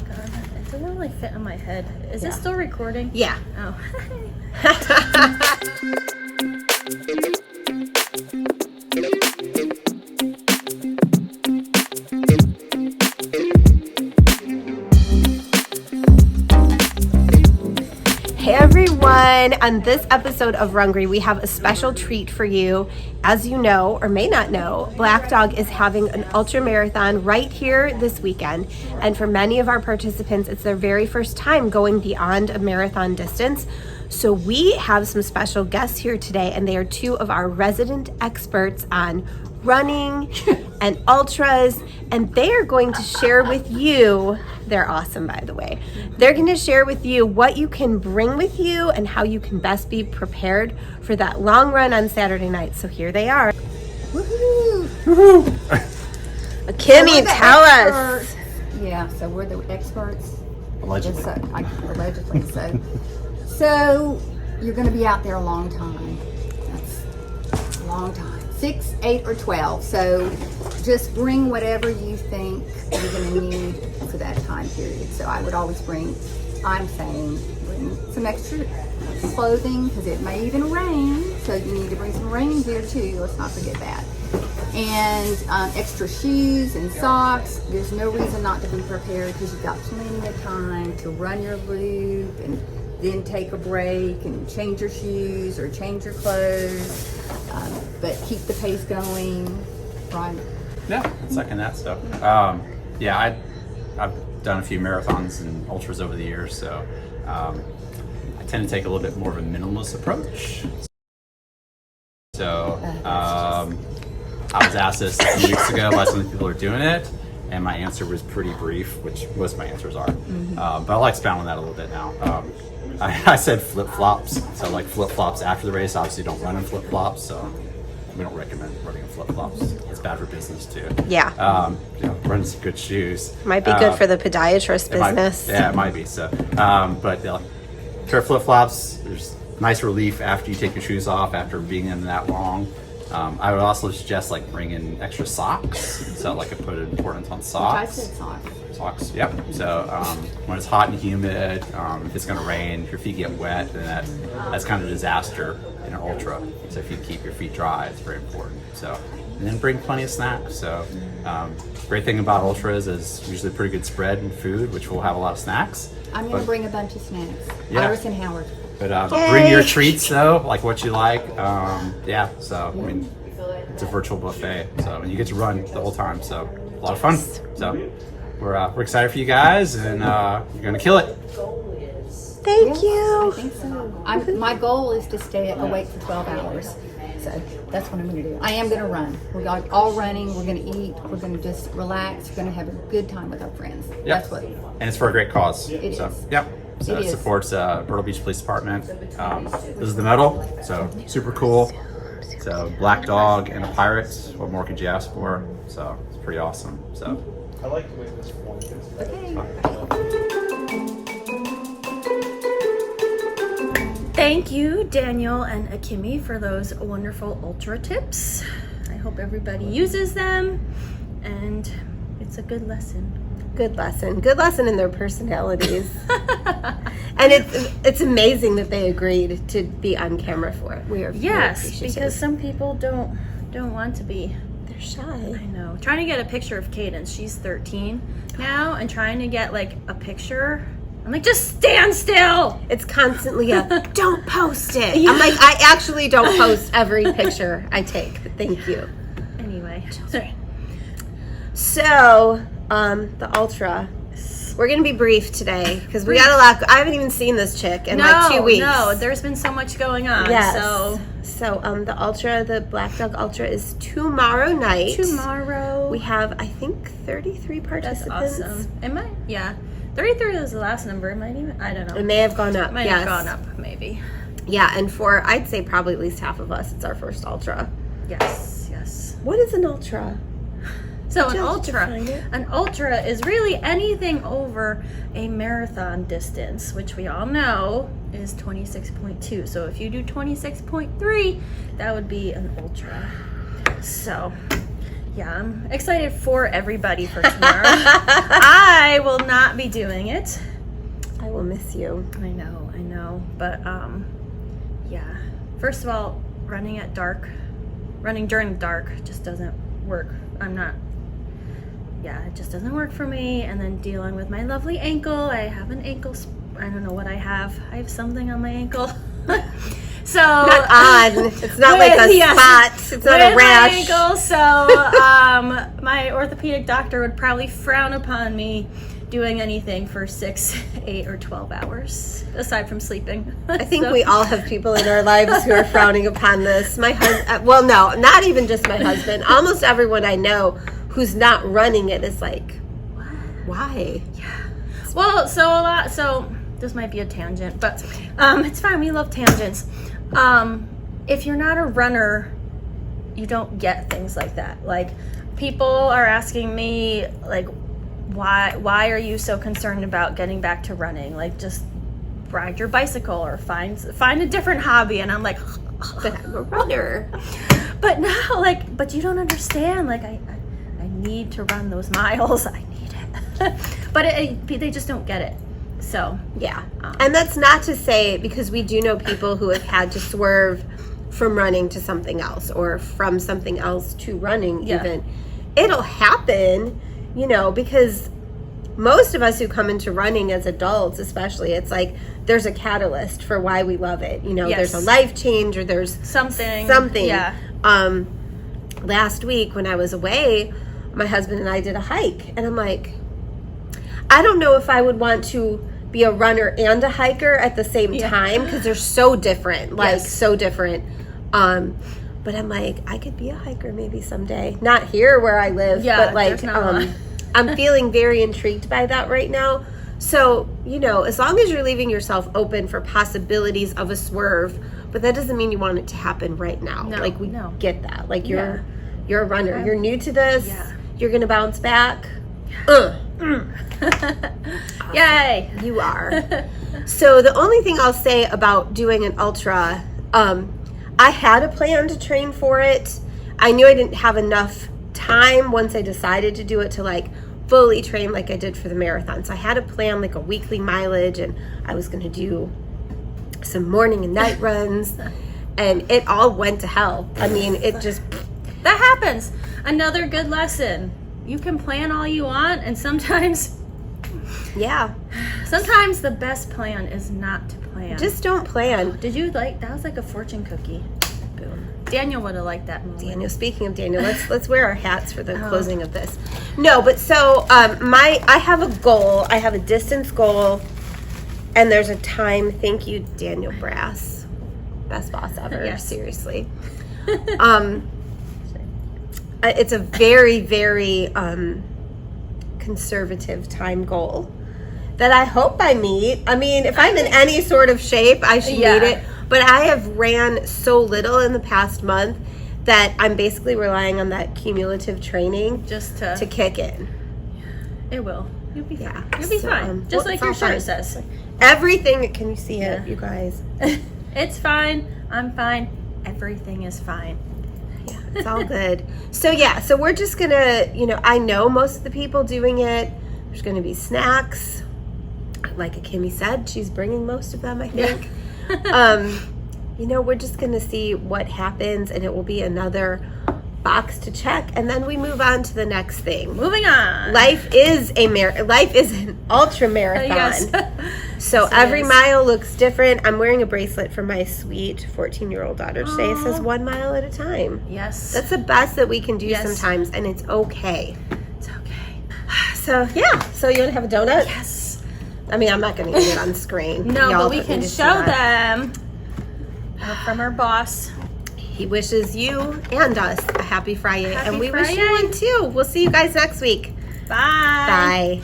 back on. It doesn't really fit on my head. Is it still recording? Yeah. Oh. Hey everyone, on this episode of Rungry, we have a special treat for you. As you know, or may not know, Black Dog is having an ultra marathon right here this weekend. And for many of our participants, it's their very first time going beyond a marathon distance. So we have some special guests here today, and they are two of our resident experts on running and ultras, and they are going to share with you, they're awesome by the way, they're going to share with you what you can bring with you and how you can best be prepared for that long run on Saturday night. So here they are. Woohoo! Kimmy, tell us. Yeah, so we're the experts. Allegedly. Allegedly. So you're going to be out there a long time. That's a long time. 6, 8, or 12. So just bring whatever you think you're going to need for that time period. So I would always bring some extra clothing because it may even rain. So you need to bring some rain gear too. Let's not forget that. And extra shoes and socks. There's no reason not to be prepared because you've got plenty of time to run your loop and then take a break and change your shoes or change your clothes. But keep the pace going, right? Yeah, I'd second that stuff. Yeah, I've done a few marathons and ultras over the years, so I tend to take a little bit more of a minimalist approach. So I was asked this a few weeks ago by some people who are doing it, and my answer was pretty brief, which most of my answers are. But I'll expound on that a little bit now. I said flip-flops, so like flip-flops after the race. Obviously don't run in flip-flops, so we don't recommend running in flip-flops. It's bad for business too. Yeah. Run some good shoes. Might be good for the podiatrist business. It might be. So, but pair of flip-flops, there's nice relief after you take your shoes off after being in that long. I would also suggest like bringing extra socks. So like I put an importance on socks. I said socks. Socks, yep. So when it's hot and humid, if it's going to rain, if your feet get wet, then that's kind of a disaster in an ultra. So if you keep your feet dry, it's very important. So, and then bring plenty of snacks. So great thing about ultras is usually a pretty good spread in food, which will have a lot of snacks. I'm going to bring a bunch of snacks. Yeah. Iris and Howard. But bring your treats though, like what you like. Yeah, so I mean, it's a virtual buffet, so you get to run the whole time. So a lot of fun. So we're excited for you guys, and you're gonna kill it. Thank you. I think so. My goal is to stay awake for 12 hours. So that's what I'm going to do. I am going to run. We're all running. We're going to eat. We're going to just relax. We're going to have a good time with our friends. Yep. That's what. And it's for a great cause. It is. Yep. So it supports Myrtle Beach Police Department. This is the medal, so super cool. So Black Dog and a pirate. What more could you ask for? So it's pretty awesome. So I like the way this one is. Okay. Thank you, Daniel and Akimi, for those wonderful ultra tips. I hope everybody uses them, and it's a good lesson. Good lesson in their personalities. And it's amazing that they agreed to be on camera for it. We are Yes, appreciative. because some people don't want to be. They're shy. I know. Trying to get a picture of Cadence. She's 13 now, and trying to get like a picture. I'm like, just stand still. It's constantly don't post it. Yeah. I'm like, I actually don't post every picture I take, but thank you. Anyway. So, the ultra. We're going to be brief today because we got a lot. I haven't even seen this chick in like 2 weeks. No, there's been so much going on. Yes. So the ultra, the Black Dog Ultra is tomorrow night. We have, I think, 33 participants. That's awesome. It might, yeah. 33 is the last number. It might even, I don't know. It may have gone up. It might have gone up, maybe. Yeah, and for, I'd say probably at least half of us, it's our first ultra. Yes. What is an ultra? So an ultra is really anything over a marathon distance, which we all know is 26.2. So if you do 26.3, that would be an ultra. So yeah, I'm excited for everybody for tomorrow. I will not be doing it. I will miss you. I know, but yeah. First of all, running during the dark just doesn't work. It just doesn't work for me. And then dealing with my lovely ankle. I have an ankle, I don't know what I have. I have something on my ankle. So Not on. It's not like a spot. It's not a rash. My ankle, so my orthopedic doctor would probably frown upon me doing anything for 6, 8, or 12 hours aside from sleeping. I think we all have people in our lives who are frowning upon this. My husband, well, no, not even just my husband. Almost everyone I know who's not running it is like, why? Yeah. Well, so this might be a tangent, but it's fine. We love tangents. If you're not a runner, you don't get things like that. Like, people are asking me, like, why are you so concerned about getting back to running? Like, just ride your bicycle or find a different hobby. And I'm like, But I'm a runner. but no, like, but you don't understand. Like, I need to run those miles. I need it. But they just don't get it. So Yeah. And that's not to say, because we do know people who have had to swerve from running to something else, or from something else to running. Yeah. Even it'll happen, because most of us who come into running as adults, especially, it's like there's a catalyst for why we love it. Yes. There's a life change, or there's something. Yeah. Last week when I was away, my husband and I did a hike, and I'm like, I don't know if I would want to be a runner and a hiker at the same time, because they're so different, so different. But I'm like, I could be a hiker maybe someday. Not here where I live, but like, I'm feeling very intrigued by that right now. So, as long as you're leaving yourself open for possibilities of a swerve, but that doesn't mean you want it to happen right now. We get that. Like, you're a runner. You're new to this. Yeah. You're going to bounce back. Yay! You are. So the only thing I'll say about doing an ultra, I had a plan to train for it. I knew I didn't have enough time once I decided to do it to like fully train like I did for the marathon. So I had a plan, like a weekly mileage, and I was going to do some morning and night runs, and it all went to hell. I mean, it just... That happens. Another good lesson. You can plan all you want, and sometimes the best plan is not to plan. Just don't plan. Did you that was like a fortune cookie. Boom. Daniel would have liked that moment. Daniel, speaking of Daniel, let's wear our hats for the closing of this. No, but so I have a goal. I have a distance goal, and there's a time. Thank you, Daniel Brass, best boss ever. Yes. Seriously. It's a very, very conservative time goal that I hope I meet. I mean, if I'm in any sort of shape, I should meet it. But I have ran so little in the past month that I'm basically relying on that cumulative training just to kick in. It will. You'll be fine. Yeah. You'll be fine. Just like your shirt says. Everything. Can you see it, you guys? It's fine. I'm fine. Everything is fine. Yeah, it's all good. So we're just gonna, I know most of the people doing it. There's gonna be snacks. Like Kimmy said, she's bringing most of them, I think. We're just gonna see what happens, and it will be another box to check, and then we move on to the next thing. Moving on. Life is an ultra marathon. Yes. So every mile looks different. I'm wearing a bracelet for my sweet 14-year-old daughter today. It says 1 mile at a time. Yes. That's the best that we can do sometimes, and it's okay. It's okay. So you want to have a donut? Yes. I mean, I'm not going to eat it on screen. No, Y'all but we put me can to show shame. them from our boss. He wishes you and us a happy Friday, and we wish you Friday. one too. We'll see you guys next week. Bye. Bye.